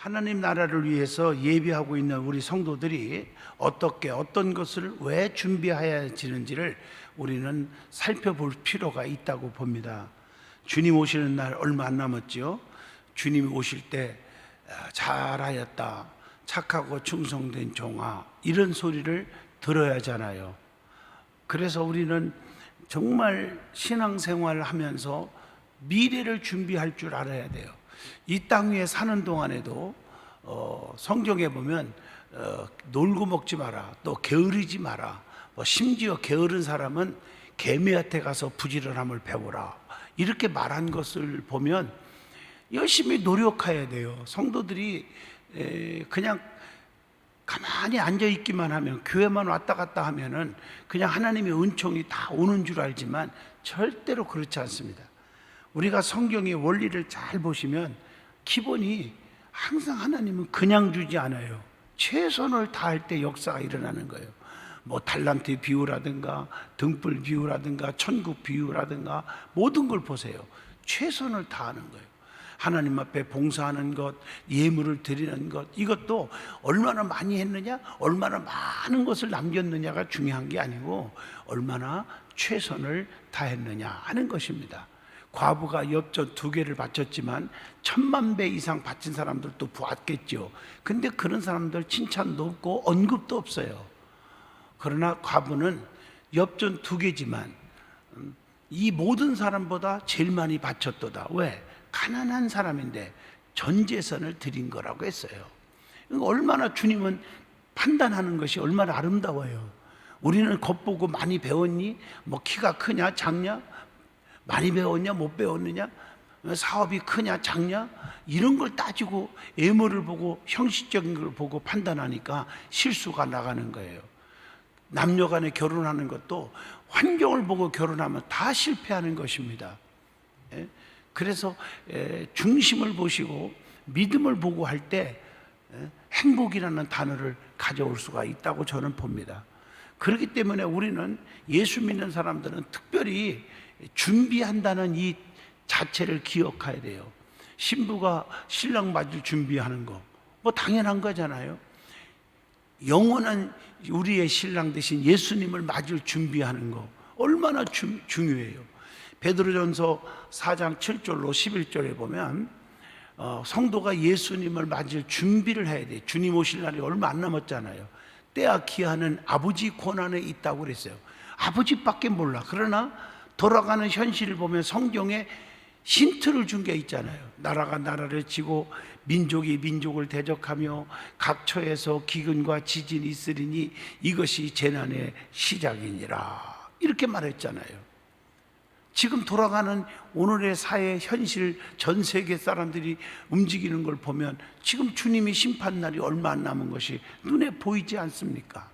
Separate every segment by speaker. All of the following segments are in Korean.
Speaker 1: 하나님 나라를 위해서 예비하고 있는 우리 성도들이 어떻게 어떤 것을 왜 준비해야 지는지를 우리는 살펴볼 필요가 있다고 봅니다. 주님 오시는 날 얼마 안 남았죠. 주님이 오실 때 잘하였다, 착하고 충성된 종아, 이런 소리를 들어야 하잖아요. 그래서 우리는 정말 신앙생활을 하면서 미래를 준비할 줄 알아야 돼요. 이 땅 위에 사는 동안에도 성경에 보면 놀고 먹지 마라, 또 게으르지 마라, 심지어 게으른 사람은 개미한테 가서 부지런함을 배우라, 이렇게 말한 것을 보면 열심히 노력해야 돼요. 성도들이 그냥 가만히 앉아 있기만 하면, 교회만 왔다 갔다 하면은 그냥 하나님의 은총이 다 오는 줄 알지만 절대로 그렇지 않습니다. 우리가 성경의 원리를 잘 보시면 기본이 항상 하나님은 그냥 주지 않아요. 최선을 다할 때 역사가 일어나는 거예요. 뭐 달란트 비유라든가 등불 비유라든가 천국 비유라든가 모든 걸 보세요. 최선을 다하는 거예요. 하나님 앞에 봉사하는 것, 예물을 드리는 것, 이것도 얼마나 많이 했느냐, 얼마나 많은 것을 남겼느냐가 중요한 게 아니고 얼마나 최선을 다했느냐 하는 것입니다. 과부가 엽전 2개를 바쳤지만 10,000배 이상 바친 사람들도 보았겠죠. 근데 그런 사람들 칭찬도 없고 언급도 없어요. 그러나 과부는 엽전 2개지만 이 모든 사람보다 제일 많이 바쳤도다. 왜? 가난한 사람인데 전 재산을 드린 거라고 했어요. 얼마나 주님은 판단하는 것이 얼마나 아름다워요. 우리는 겉보고 많이 배웠니? 뭐 키가 크냐 작냐? 많이 배웠냐 못 배웠느냐? 사업이 크냐 작냐? 이런 걸 따지고 외모를 보고 형식적인 걸 보고 판단하니까 실수가 나가는 거예요. 남녀 간에 결혼하는 것도 환경을 보고 결혼하면 다 실패하는 것입니다. 그래서 중심을 보시고 믿음을 보고 할 때 행복이라는 단어를 가져올 수가 있다고 저는 봅니다. 그렇기 때문에 우리는 예수 믿는 사람들은 특별히 준비한다는 이 자체를 기억해야 돼요. 신부가 신랑 맞을 준비하는 거 뭐 당연한 거잖아요. 영원한 우리의 신랑 대신 예수님을 맞을 준비하는 거 얼마나 중요해요. 베드로전서 4장 7절로 11절에 보면 성도가 예수님을 맞을 준비를 해야 돼요. 주님 오실 날이 얼마 안 남았잖아요. 때와 기한은 아버지 권한에 있다고 그랬어요. 아버지밖에 몰라. 그러나 돌아가는 현실을 보면 성경에 힌트를 준 게 있잖아요. 나라가 나라를 치고 민족이 민족을 대적하며 각처에서 기근과 지진이 있으리니 이것이 재난의 시작이니라, 이렇게 말했잖아요. 지금 돌아가는 오늘의 사회 현실, 전 세계 사람들이 움직이는 걸 보면 지금 주님이 심판날이 얼마 안 남은 것이 눈에 보이지 않습니까?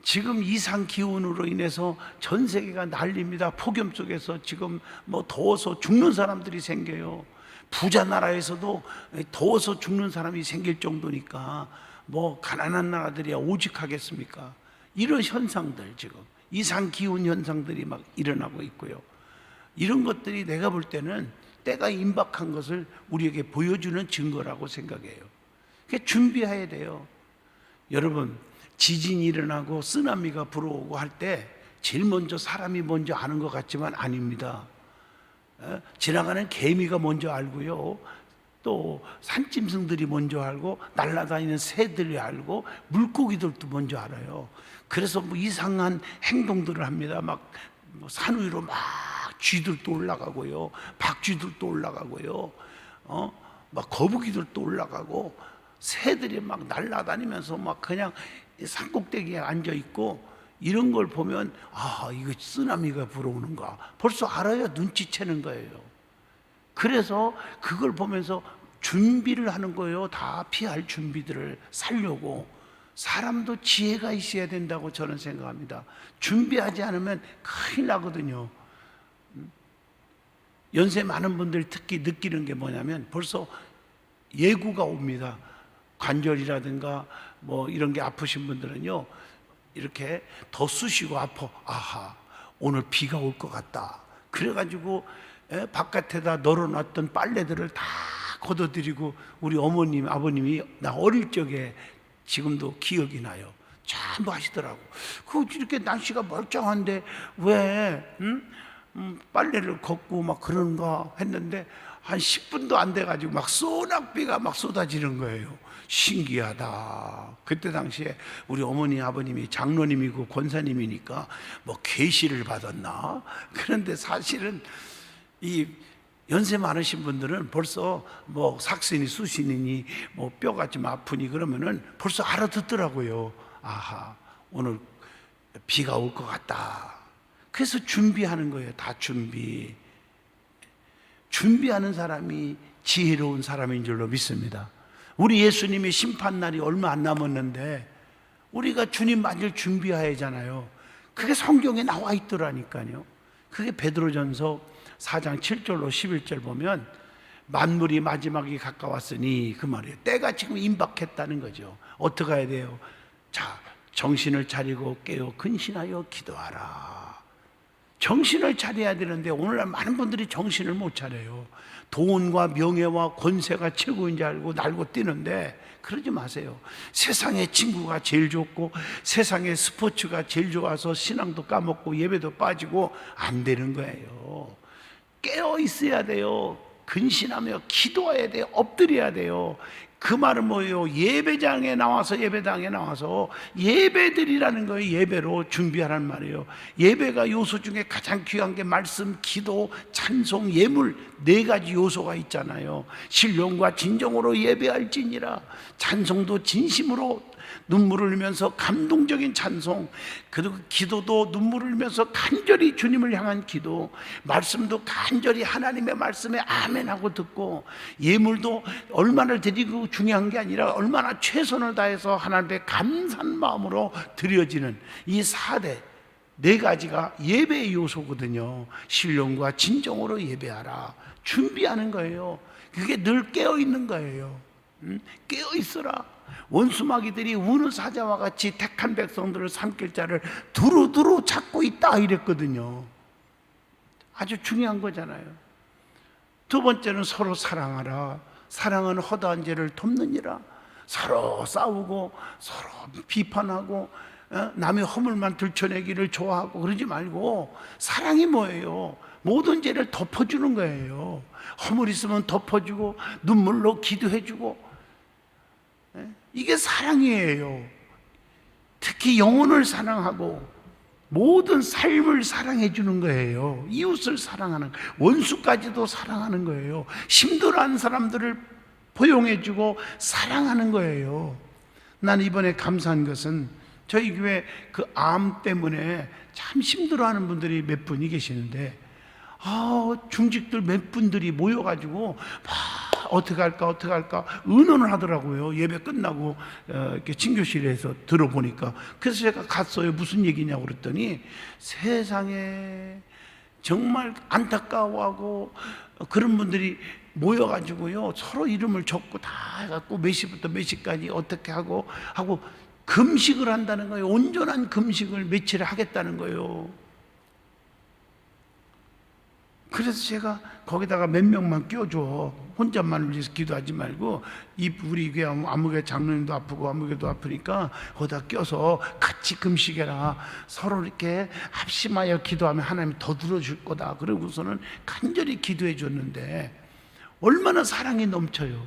Speaker 1: 지금 이상 기온으로 인해서 전 세계가 난립니다. 폭염 속에서 지금 뭐 더워서 죽는 사람들이 생겨요. 부자 나라에서도 더워서 죽는 사람이 생길 정도니까 뭐 가난한 나라들이야 오직하겠습니까? 이런 현상들, 지금 이상 기온 현상들이 막 일어나고 있고요. 이런 것들이 내가 볼 때는 때가 임박한 것을 우리에게 보여주는 증거라고 생각해요. 그러니까 준비해야 돼요. 여러분, 지진이 일어나고 쓰나미가 불어오고 할 때 제일 먼저 사람이 먼저 아는 것 같지만 아닙니다. 지나가는 개미가 먼저 알고요, 또 산짐승들이 먼저 알고, 날아다니는 새들이 알고, 물고기들도 먼저 알아요. 그래서 뭐 이상한 행동들을 합니다. 막 산 위로 막 쥐들도 올라가고요, 박쥐들도 올라가고요, 막 거북이들도 올라가고, 새들이 막 날아다니면서 막 그냥 산꼭대기에 앉아 있고, 이런 걸 보면 아, 이거 쓰나미가 불어오는가 벌써 알아요. 눈치채는 거예요. 그래서 그걸 보면서 준비를 하는 거예요. 다 피할 준비들을 살려고. 사람도 지혜가 있어야 된다고 저는 생각합니다. 준비하지 않으면 큰일 나거든요. 연세 많은 분들 특히 느끼는 게 뭐냐면 벌써 예고가 옵니다. 관절이라든가 뭐 이런 게 아프신 분들은요, 이렇게 더 쑤시고 아파. 아하, 오늘 비가 올 것 같다. 그래가지고 바깥에다 널어놨던 빨래들을 다 걷어들이고 우리 어머님, 아버님이 나 어릴 적에 지금도 기억이 나요. 전부 하시더라고. 그 이렇게 날씨가 멀쩡한데 왜 빨래를 걷고 막 그런가 했는데 한 10분도 안 돼가지고 막 소낙비가 막 쏟아지는 거예요. 신기하다. 그때 당시에 우리 어머니 아버님이 장로님이고 권사님이니까 뭐 계시를 받았나? 그런데 사실은 이 연세 많으신 분들은 벌써 뭐 삭신이 수신이니 뭐 뼈가 좀 아프니 그러면은 벌써 알아듣더라고요. 아하, 오늘 비가 올 것 같다. 그래서 준비하는 거예요. 다 준비하는 사람이 지혜로운 사람인 줄로 믿습니다. 우리 예수님의 심판날이 얼마 안 남았는데 우리가 주님 맞을 준비해야잖아요. 그게 성경에 나와 있더라니까요. 그게 베드로전서 4장 7절로 11절 보면 만물이 마지막이 가까웠으니 그 말이에요. 때가 지금 임박했다는 거죠. 어떻게 해야 돼요? 자, 정신을 차리고 깨어 근신하여 기도하라. 정신을 차려야 되는데 오늘날 많은 분들이 정신을 못 차려요. 돈과 명예와 권세가 최고인 줄 알고 날고 뛰는데 그러지 마세요. 세상의 친구가 제일 좋고 세상의 스포츠가 제일 좋아서 신앙도 까먹고 예배도 빠지고 안 되는 거예요. 깨어 있어야 돼요. 근신하며 기도해야 돼요. 엎드려야 돼요. 그 말은 뭐예요? 예배당에 나와서 예배드리라는 거예요. 예배로 준비하라는 말이에요. 예배가 요소 중에 가장 귀한 게 말씀, 기도, 찬송, 예물 4가지 요소가 있잖아요. 신령과 진정으로 예배할지니라. 찬송도 진심으로 눈물을 흘리면서 감동적인 찬송, 그리고 기도도 눈물을 흘리면서 간절히 주님을 향한 기도, 말씀도 간절히 하나님의 말씀에 아멘하고 듣고, 예물도 얼마나 드리고 중요한 게 아니라 얼마나 최선을 다해서 하나님께 감사한 마음으로 드려지는 이 4가지가 예배의 요소거든요. 신령과 진정으로 예배하라. 준비하는 거예요. 그게 늘 깨어있는 거예요. 깨어있어라. 원수마귀들이 우는 사자와 같이 택한 백성들을 삼킬 자를 두루두루 찾고 있다 이랬거든요. 아주 중요한 거잖아요. 두 번째는 서로 사랑하라. 사랑은 허다한 죄를 돕느니라. 서로 싸우고 서로 비판하고 남의 허물만 들춰내기를 좋아하고 그러지 말고, 사랑이 뭐예요? 모든 죄를 덮어주는 거예요. 허물 있으면 덮어주고 눈물로 기도해주고, 이게 사랑이에요. 특히 영혼을 사랑하고 모든 삶을 사랑해 주는 거예요. 이웃을 사랑하는, 원수까지도 사랑하는 거예요. 힘들어하는 사람들을 포용해 주고 사랑하는 거예요. 난 이번에 감사한 것은 저희 교회 그 암 때문에 참 힘들어하는 분들이 몇 분이 계시는데, 중직들 몇 분들이 모여가지고 어떻게 할까 의논을 하더라고요. 예배 끝나고 이렇게 친교실에서 들어보니까. 그래서 제가 갔어요. 무슨 얘기냐고 그랬더니 세상에 정말 안타까워하고 그런 분들이 모여가지고요, 서로 이름을 적고 다 해갖고 몇 시부터 몇 시까지 어떻게 하고 금식을 한다는 거예요. 온전한 금식을 며칠 하겠다는 거예요. 그래서 제가 거기다가 몇 명만 껴줘. 혼자만 위해서 기도하지 말고, 우리 교회 아무개 장로님도 아프고 아무개도 아프니까 거기다 껴서 같이 금식해라. 서로 이렇게 합심하여 기도하면 하나님이 더 들어줄 거다. 그러고서는 간절히 기도해 줬는데 얼마나 사랑이 넘쳐요.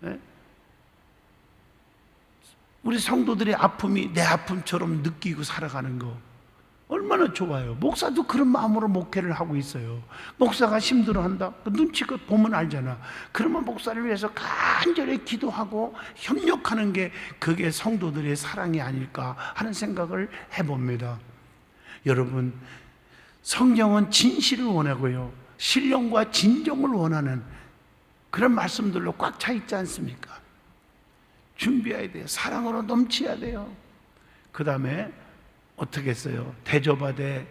Speaker 1: 네? 우리 성도들의 아픔이 내 아픔처럼 느끼고 살아가는 거 얼마나 좋아요. 목사도 그런 마음으로 목회를 하고 있어요. 목사가 힘들어한다, 눈치껏 보면 알잖아. 그러면 목사를 위해서 간절히 기도하고 협력하는 게 그게 성도들의 사랑이 아닐까 하는 생각을 해봅니다. 여러분, 성경은 진실을 원하고요, 신령과 진정을 원하는 그런 말씀들로 꽉 차 있지 않습니까? 준비해야 돼요. 사랑으로 넘쳐야 돼요. 그 다음에 어떻게 했어요? 대접하되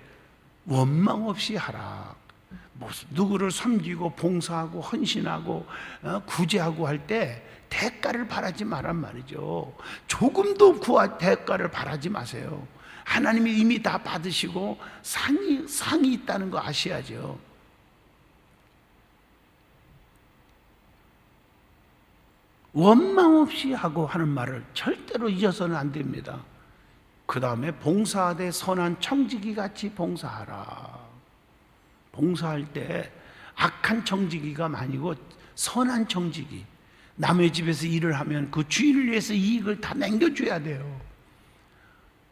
Speaker 1: 원망 없이 하라. 누구를 섬기고 봉사하고 헌신하고 구제하고 할 때 대가를 바라지 말란 말이죠. 조금도 대가를 바라지 마세요. 하나님이 이미 다 받으시고 상이 있다는 거 아셔야죠. 원망 없이 하고 하는 말을 절대로 잊어서는 안 됩니다. 그 다음에 봉사하되 선한 청지기 같이 봉사하라. 봉사할 때 악한 청지기가 아니고 선한 청지기. 남의 집에서 일을 하면 그 주인을 위해서 이익을 다 남겨줘야 돼요.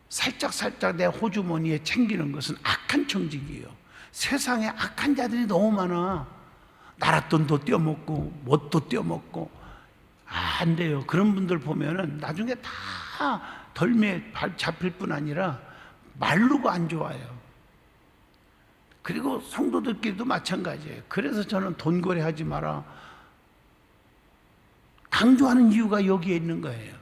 Speaker 1: 살짝 내 호주머니에 챙기는 것은 악한 청지기예요. 세상에 악한 자들이 너무 많아. 나랏돈도 떼어먹고 뭣도 떼어먹고. 안 돼요. 그런 분들 보면은 나중에 다 덜미에 잡힐 뿐 아니라 말로가 안 좋아요. 그리고 성도들끼리도 마찬가지예요. 그래서 저는 돈 거래하지 마라 강조하는 이유가 여기에 있는 거예요.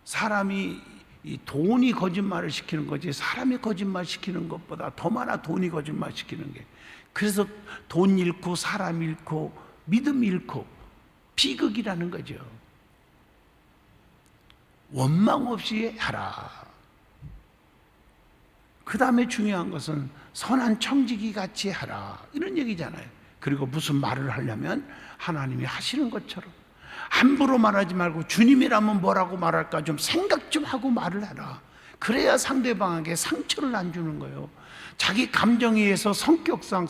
Speaker 1: 사람이 이 돈이 거짓말을 시키는 거지 사람이 거짓말 시키는 것보다 더 많아. 돈이 거짓말 시키는 게. 그래서 돈 잃고 사람 잃고 믿음 잃고 비극이라는 거죠. 원망 없이 하라. 그 다음에 중요한 것은 선한 청지기 같이 하라, 이런 얘기잖아요. 그리고 무슨 말을 하려면 하나님이 하시는 것처럼 함부로 말하지 말고 주님이라면 뭐라고 말할까 좀 생각 좀 하고 말을 해라. 그래야 상대방에게 상처를 안 주는 거예요. 자기 감정에 의해서 성격상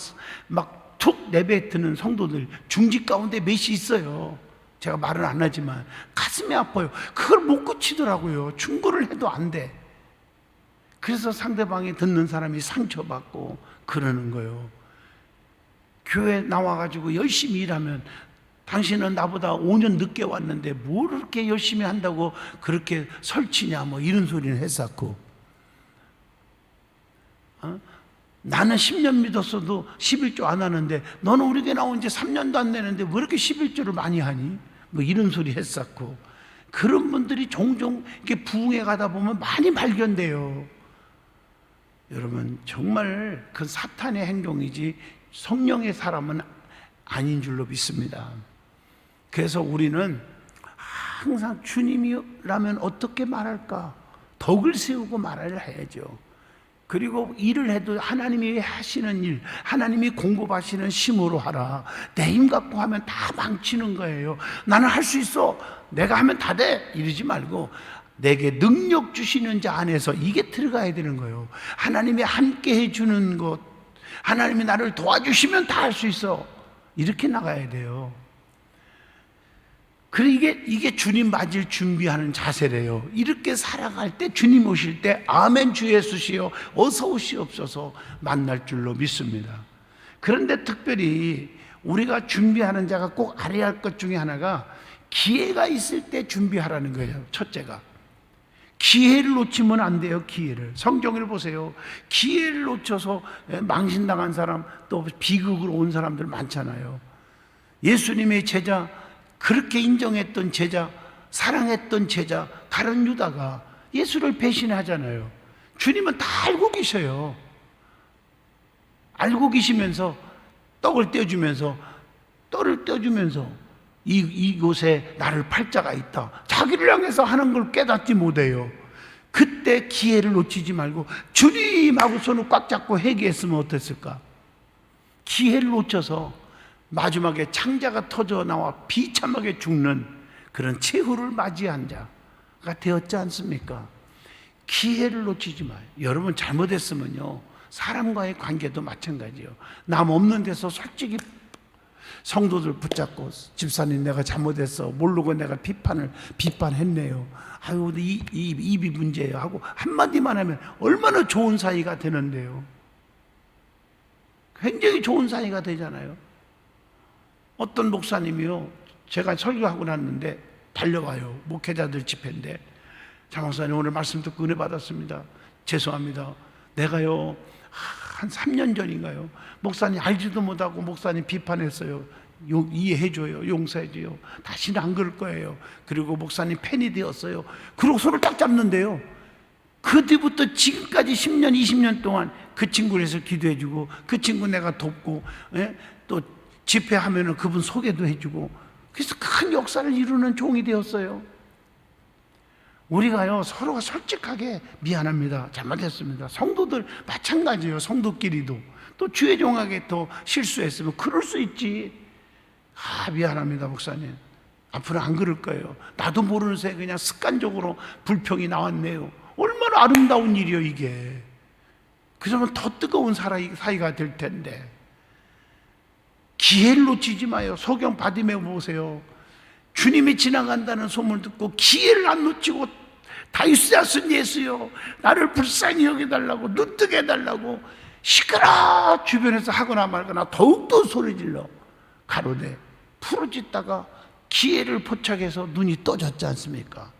Speaker 1: 막 툭 내뱉는 성도들 중직 가운데 몇이 있어요. 제가 말은 안 하지만 가슴이 아파요. 그걸 못 고치더라고요. 충고를 해도 안 돼. 그래서 상대방이 듣는 사람이 상처받고 그러는 거예요. 교회 나와가지고 열심히 일하면 당신은 나보다 5년 늦게 왔는데 뭘 그렇게 열심히 한다고 그렇게 설치냐 뭐 이런 소리는 했었고, 나는 10년 믿었어도 11조 안 하는데 너는 우리 교회 나온 지 3년도 안 되는데 왜 이렇게 11조를 많이 하니? 뭐 이런 소리 했었고. 그런 분들이 종종 이렇게 부흥회 가다 보면 많이 발견돼요. 여러분 정말 그 사탄의 행동이지 성령의 사람은 아닌 줄로 믿습니다. 그래서 우리는 항상 주님이라면 어떻게 말할까? 덕을 세우고 말을 해야죠. 그리고 일을 해도 하나님이 하시는 일, 하나님이 공급하시는 힘으로 하라. 내 힘 갖고 하면 다 망치는 거예요. 나는 할 수 있어, 내가 하면 다 돼, 이러지 말고 내게 능력 주시는 자 안에서 이게 들어가야 되는 거예요. 하나님이 함께 해주는 것, 하나님이 나를 도와주시면 다 할 수 있어, 이렇게 나가야 돼요. 그래 이게 주님 맞을 준비하는 자세래요. 이렇게 살아갈 때 주님 오실 때 아멘 주 예수시여 어서 오시옵소서 만날 줄로 믿습니다. 그런데 특별히 우리가 준비하는 자가 꼭 알아야 할 것 중에 하나가 기회가 있을 때 준비하라는 거예요. 첫째가 기회를 놓치면 안 돼요. 기회를. 성경을 보세요. 기회를 놓쳐서 망신당한 사람, 또 비극으로 온 사람들 많잖아요. 예수님의 제자, 그렇게 인정했던 제자, 사랑했던 제자 가룟 유다가 예수를 배신하잖아요. 주님은 다 알고 계셔요. 알고 계시면서 떡을 떼어주면서 이곳에 나를 팔자가 있다, 자기를 향해서 하는 걸 깨닫지 못해요. 그때 기회를 놓치지 말고 주님하고 손을 꽉 잡고 회개했으면 어땠을까? 기회를 놓쳐서 마지막에 창자가 터져 나와 비참하게 죽는 그런 최후를 맞이한 자가 되었지 않습니까? 기회를 놓치지 마요. 여러분 잘못했으면요, 사람과의 관계도 마찬가지예요. 남 없는 데서 솔직히 성도들 붙잡고 집사님 내가 잘못했어, 모르고 내가 비판했네요. 아유 입이 문제예요 하고 한마디만 하면 얼마나 좋은 사이가 되는데요. 굉장히 좋은 사이가 되잖아요. 어떤 목사님이요, 제가 설교하고 났는데 달려와요. 목회자들 집회인데, 장 목사님 오늘 말씀 듣고 은혜 받았습니다. 죄송합니다. 내가요 한 3년 전인가요, 목사님 알지도 못하고 목사님 비판했어요. 이해해줘요, 용서해줘요, 다시는 안 그럴 거예요. 그리고 목사님 팬이 되었어요. 그러고 손을 딱 잡는데요, 그 뒤부터 지금까지 10년 20년 동안 그 친구를 해서 기도해주고, 그 친구 내가 돕고, 또 집회하면은 그분 소개도 해주고, 그래서 큰 역사를 이루는 종이 되었어요. 우리가요 서로가 솔직하게 미안합니다, 잘못했습니다. 성도들 마찬가지예요. 성도끼리도 또 주의 종에게 또 실수했으면 그럴 수 있지. 미안합니다 목사님, 앞으로 안 그럴 거예요. 나도 모르는 새에 그냥 습관적으로 불평이 나왔네요. 얼마나 아름다운 일이요 이게. 그러면 더 뜨거운 사이가 될 텐데. 기회를 놓치지 마요. 소경 바디메오 보세요. 주님이 지나간다는 소문을 듣고 기회를 안 놓치고, 다윗의 아들 예수여 나를 불쌍히 여겨달라고, 눈뜨게 해달라고 시끄러 주변에서 하거나 말거나 더욱더 소리질러 가로되 부르짖다가 기회를 포착해서 눈이 떠졌지 않습니까?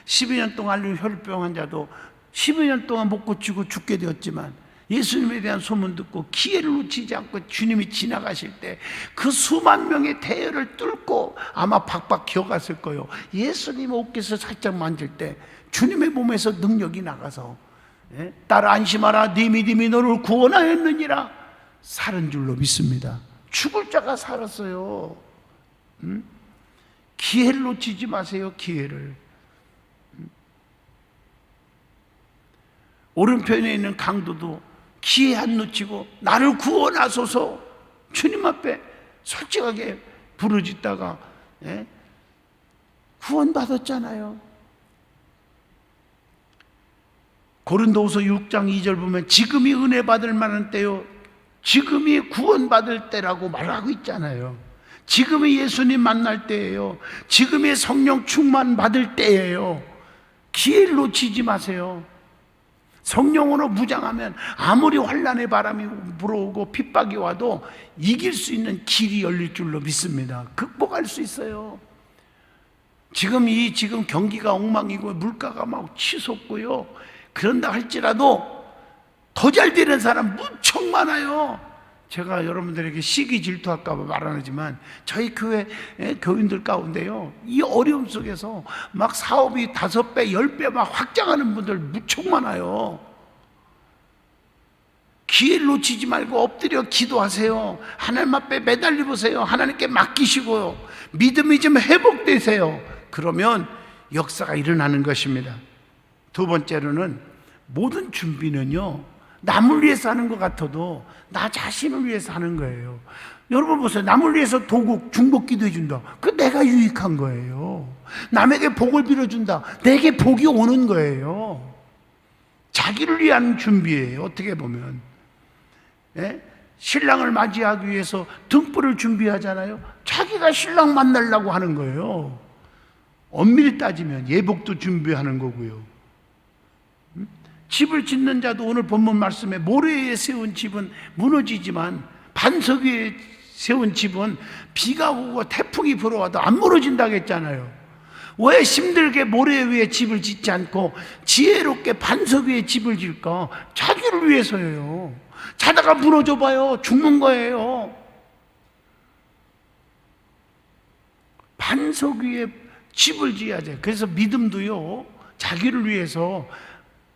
Speaker 1: 12년 동안 앓는 혈병 환자도 12년 동안 못 고치고 죽게 되었지만, 예수님에 대한 소문 듣고 기회를 놓치지 않고 주님이 지나가실 때 그 수만 명의 대열을 뚫고 아마 박박 기어갔을 거예요. 예수님 옷깃을 살짝 만질 때 주님의 몸에서 능력이 나가서, 딸 안심하라 네 믿음이 너를 구원하였느니라 살은 줄로 믿습니다. 죽을 자가 살았어요. 기회를 놓치지 마세요. 기회를. 오른편에 있는 강도도 기회 안 놓치고 나를 구원하소서 주님 앞에 솔직하게 부르짖다가 구원받았잖아요. 고린도후서 6장 2절 보면 지금이 은혜 받을 만한 때요, 지금이 구원받을 때라고 말하고 있잖아요. 지금이 예수님 만날 때예요. 지금이 성령 충만 받을 때예요. 기회를 놓치지 마세요. 성령으로 무장하면 아무리 환난의 바람이 불어오고 핍박이 와도 이길 수 있는 길이 열릴 줄로 믿습니다. 극복할 수 있어요. 지금 경기가 엉망이고 물가가 막 치솟고요, 그런다 할지라도 더 잘 되는 사람 무척 많아요. 제가 여러분들에게 시기 질투할까 봐 말 안 하지만 저희 교회 교인들 가운데요, 이 어려움 속에서 막 사업이 5배, 10배 막 확장하는 분들 무척 많아요. 기회를 놓치지 말고 엎드려 기도하세요. 하나님 앞에 매달려 보세요. 하나님께 맡기시고요, 믿음이 좀 회복되세요. 그러면 역사가 일어나는 것입니다. 두 번째로는 모든 준비는요, 남을 위해서 하는 것 같아도 나 자신을 위해서 하는 거예요. 여러분 보세요. 남을 위해서 도국, 중복 기도해 준다. 그 내가 유익한 거예요. 남에게 복을 빌어준다. 내게 복이 오는 거예요. 자기를 위한 준비예요. 어떻게 보면. 신랑을 맞이하기 위해서 등불을 준비하잖아요. 자기가 신랑 만나려고 하는 거예요. 엄밀히 따지면 예복도 준비하는 거고요. 집을 짓는 자도 오늘 본문 말씀에 모래 위에 세운 집은 무너지지만 반석 위에 세운 집은 비가 오고 태풍이 불어와도 안 무너진다고 했잖아요. 왜 힘들게 모래 위에 집을 짓지 않고 지혜롭게 반석 위에 집을 질까? 자기를 위해서예요. 자다가 무너져 봐요. 죽는 거예요. 반석 위에 집을 지어야 돼. 그래서 믿음도요, 자기를 위해서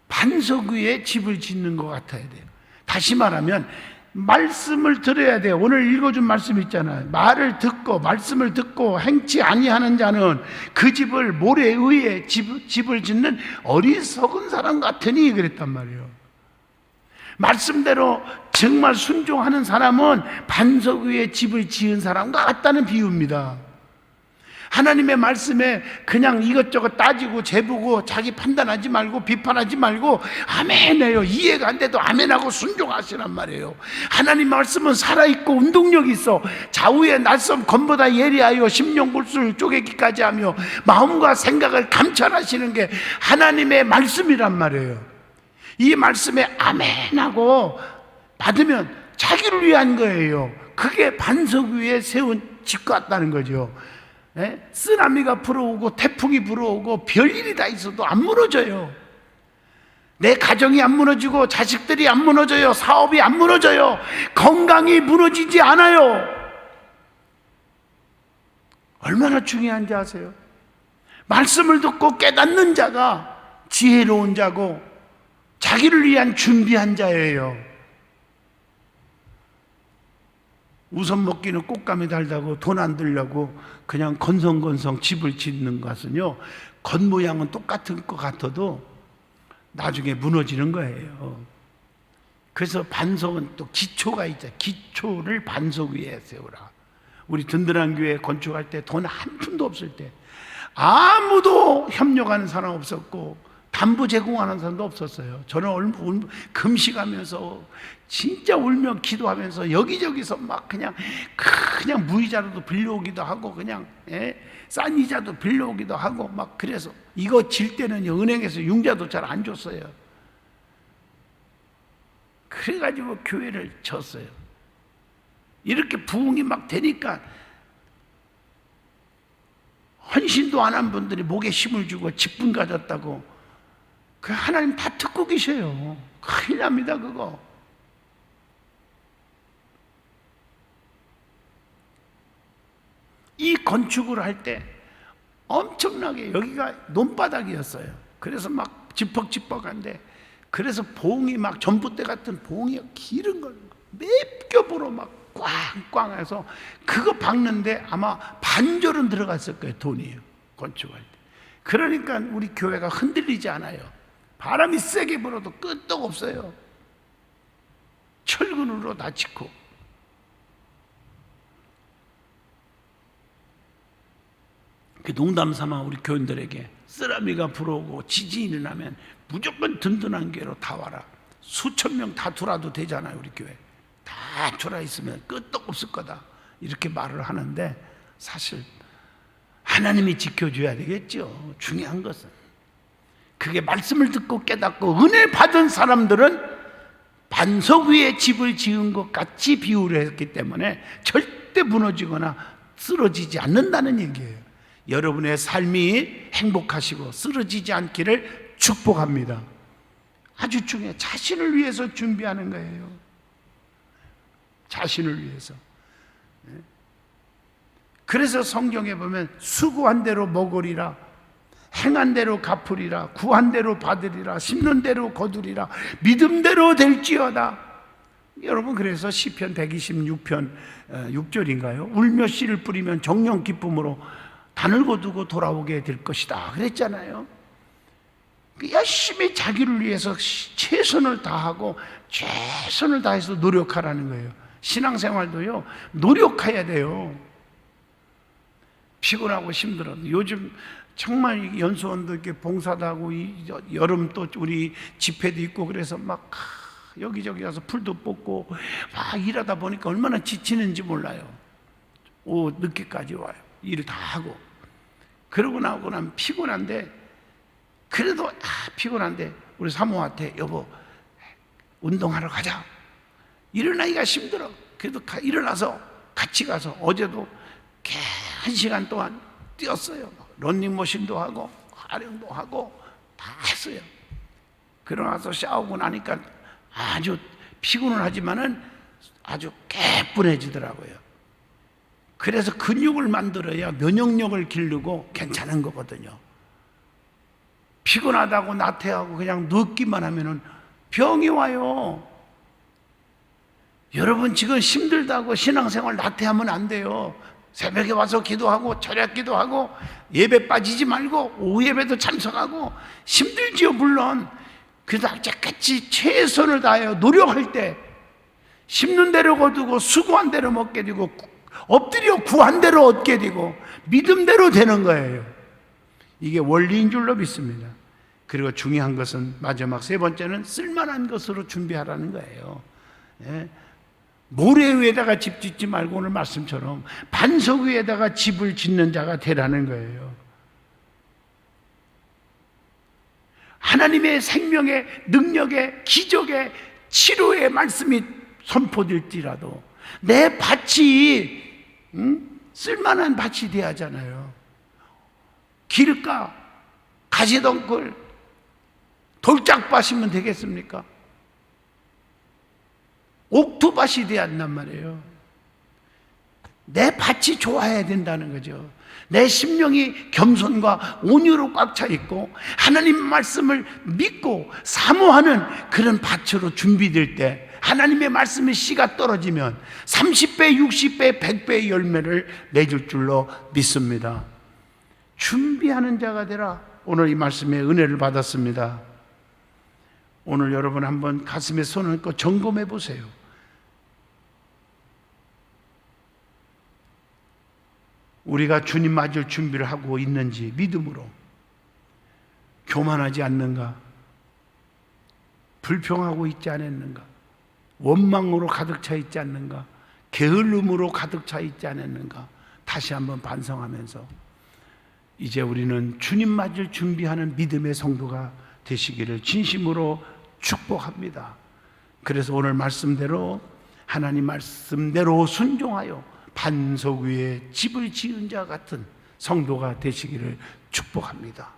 Speaker 1: 반석 위에 집을 짓는 것 같아야 돼요. 다시 말하면 말씀을 들어야 돼요. 오늘 읽어준 말씀 있잖아요. 말씀을 듣고 행치 아니하는 자는 그 집을 모래 위에 집을 짓는 어리석은 사람 같으니 그랬단 말이에요. 말씀대로 정말 순종하는 사람은 반석 위에 집을 지은 사람과 같다는 비유입니다. 하나님의 말씀에 그냥 이것저것 따지고 재보고 자기 판단하지 말고 비판하지 말고 아멘해요. 이해가 안 돼도 아멘하고 순종하시란 말이에요. 하나님 말씀은 살아있고 운동력이 있어. 좌우의 날섬 검보다 예리하여 심령골수를 쪼개기까지 하며 마음과 생각을 감찰하시는 게 하나님의 말씀이란 말이에요. 이 말씀에 아멘하고 받으면 자기를 위한 거예요. 그게 반석 위에 세운 집 같다는 거죠. 쓰나미가 불어오고 태풍이 불어오고 별일이 다 있어도 안 무너져요. 내 가정이 안 무너지고 자식들이 안 무너져요. 사업이 안 무너져요. 건강이 무너지지 않아요. 얼마나 중요한지 아세요? 말씀을 듣고 깨닫는 자가 지혜로운 자고 자기를 위한 준비한 자예요. 우선 먹기는 꽃감이 달다고 돈 안 들려고 그냥 건성건성 집을 짓는 것은요, 겉모양은 똑같은 것 같아도 나중에 무너지는 거예요. 그래서 반석은 또 기초가 있죠. 기초를 반석 위에 세우라. 우리 든든한 교회 건축할 때 돈 한 푼도 없을 때 아무도 협력하는 사람 없었고 담보 제공하는 사람도 없었어요. 저는 금식하면서 진짜 울며 기도하면서 여기저기서 막 그냥 무이자로도 빌려오기도 하고 그냥 싼 이자도 빌려오기도 하고 막 그래서 이거 질 때는요 은행에서 융자도 잘 안 줬어요. 그래가지고 교회를 졌어요. 이렇게 부흥이 막 되니까 헌신도 안 한 분들이 목에 힘을 주고 직분 가졌다고 그 하나님 다 듣고 계셔요. 큰일 납니다 그거. 이 건축을 할 때 엄청나게 여기가 논바닥이었어요. 그래서 막 지퍽지퍽한데 그래서 봉이 막 전봇대 같은 봉이 기른 걸 몇 겹으로 막 꽝꽝해서 그거 박는데 아마 반절은 들어갔을 거예요. 돈이요 건축할 때. 그러니까 우리 교회가 흔들리지 않아요. 바람이 세게 불어도 끄떡 없어요. 철근으로 다 짓고. 그 농담 삼아 우리 교인들에게 쓰라미가 불어오고 지진이 일어나면 무조건 든든한 교회로 다 와라. 수천 명 다 들어와도 되잖아요. 우리 교회 다 들어와 있으면 끄떡 없을 거다 이렇게 말을 하는데 사실 하나님이 지켜줘야 되겠죠. 중요한 것은 그게 말씀을 듣고 깨닫고 은혜 받은 사람들은 반석 위에 집을 지은 것 같이 비유를 했기 때문에 절대 무너지거나 쓰러지지 않는다는 얘기예요. 여러분의 삶이 행복하시고 쓰러지지 않기를 축복합니다. 아주 중요해요. 자신을 위해서 준비하는 거예요. 자신을 위해서. 그래서 성경에 보면 수고한 대로 먹으리라, 행한 대로 갚으리라, 구한 대로 받으리라, 심는 대로 거두리라, 믿음대로 될지어다. 여러분 그래서 시편 126편 6절인가요? 울며 씨를 뿌리면 정령 기쁨으로 단을 거두고 돌아오게 될 것이다 그랬잖아요. 열심히 자기를 위해서 최선을 다하고 최선을 다해서 노력하라는 거예요. 신앙생활도요 노력해야 돼요. 피곤하고 힘들어도 요즘 정말 연수원도 이렇게 봉사도 하고 여름 또 우리 집회도 있고 그래서 막 여기저기 가서 풀도 뽑고 막 일하다 보니까 얼마나 지치는지 몰라요. 오후 늦게까지 와요. 일을 다 하고 그러고 나오고 나면 피곤한데 그래도 피곤한데 우리 사모한테 여보 운동하러 가자. 일어나기가 힘들어. 그래도 일어나서 같이 가서 어제도 1시간 동안 뛰었어요. 런닝머신도 하고 활용도 하고 다 했어요. 그러고 나서 샤워하고 나니까 아주 피곤은 하지만은 아주 개뿐해지더라고요. 그래서 근육을 만들어야 면역력을 기르고 괜찮은 거거든요. 피곤하다고 나태하고 그냥 눕기만 하면은 병이 와요. 여러분 지금 힘들다고 신앙생활 나태하면 안 돼요. 새벽에 와서 기도하고 저녁 기도하고 예배 빠지지 말고 오후 예배도 참석하고 힘들지요 물론. 그래도 악착같이 최선을 다하여 노력할 때 심는 대로 거두고 수고한 대로 먹게 되고 엎드려 구한 대로 얻게 되고 믿음대로 되는 거예요. 이게 원리인 줄로 믿습니다. 그리고 중요한 것은 마지막 세 번째는 쓸만한 것으로 준비하라는 거예요. 모래 위에다가 집 짓지 말고 오늘 말씀처럼 반석 위에다가 집을 짓는 자가 되라는 거예요. 하나님의 생명의 능력의 기적의 치료의 말씀이 선포될지라도 내 밭이 쓸만한 밭이 돼야 하잖아요. 길가, 가시덩굴, 돌짝밭이면 되겠습니까? 옥토밭이 돼야 한단 말이에요. 내 밭이 좋아야 된다는 거죠. 내 심령이 겸손과 온유로 꽉 차 있고 하나님 말씀을 믿고 사모하는 그런 밭으로 준비될 때 하나님의 말씀의 씨가 떨어지면 30배, 60배, 100배의 열매를 맺을 줄로 믿습니다. 준비하는 자가 되라. 오늘 이 말씀에 은혜를 받았습니다. 오늘 여러분 한번 가슴에 손을 얹고 점검해 보세요. 우리가 주님 맞을 준비를 하고 있는지 믿음으로, 교만하지 않는가? 불평하고 있지 않았는가? 원망으로 가득 차 있지 않는가? 게을름으로 가득 차 있지 않았는가? 다시 한번 반성하면서 이제 우리는 주님 맞을 준비하는 믿음의 성도가 되시기를 진심으로 축복합니다. 그래서 오늘 말씀대로, 하나님 말씀대로 순종하여 반석 위에 집을 지은 자 같은 성도가 되시기를 축복합니다.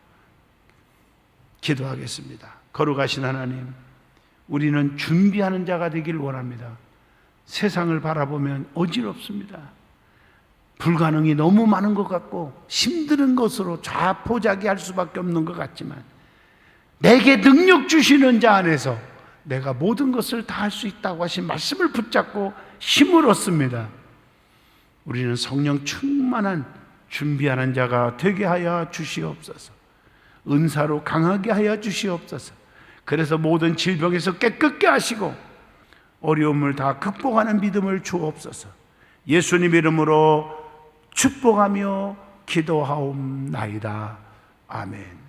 Speaker 1: 기도하겠습니다. 거룩하신 하나님, 우리는 준비하는 자가 되길 원합니다. 세상을 바라보면 어지럽습니다. 불가능이 너무 많은 것 같고 힘든 것으로 자포자기할 수밖에 없는 것 같지만, 내게 능력 주시는 자 안에서 내가 모든 것을 다 할 수 있다고 하신 말씀을 붙잡고 힘을 얻습니다. 우리는 성령 충만한 준비하는 자가 되게 하여 주시옵소서. 은사로 강하게 하여 주시옵소서. 그래서 모든 질병에서 깨끗게 하시고 어려움을 다 극복하는 믿음을 주옵소서. 예수님 이름으로 축복하며 기도하옵나이다. 아멘.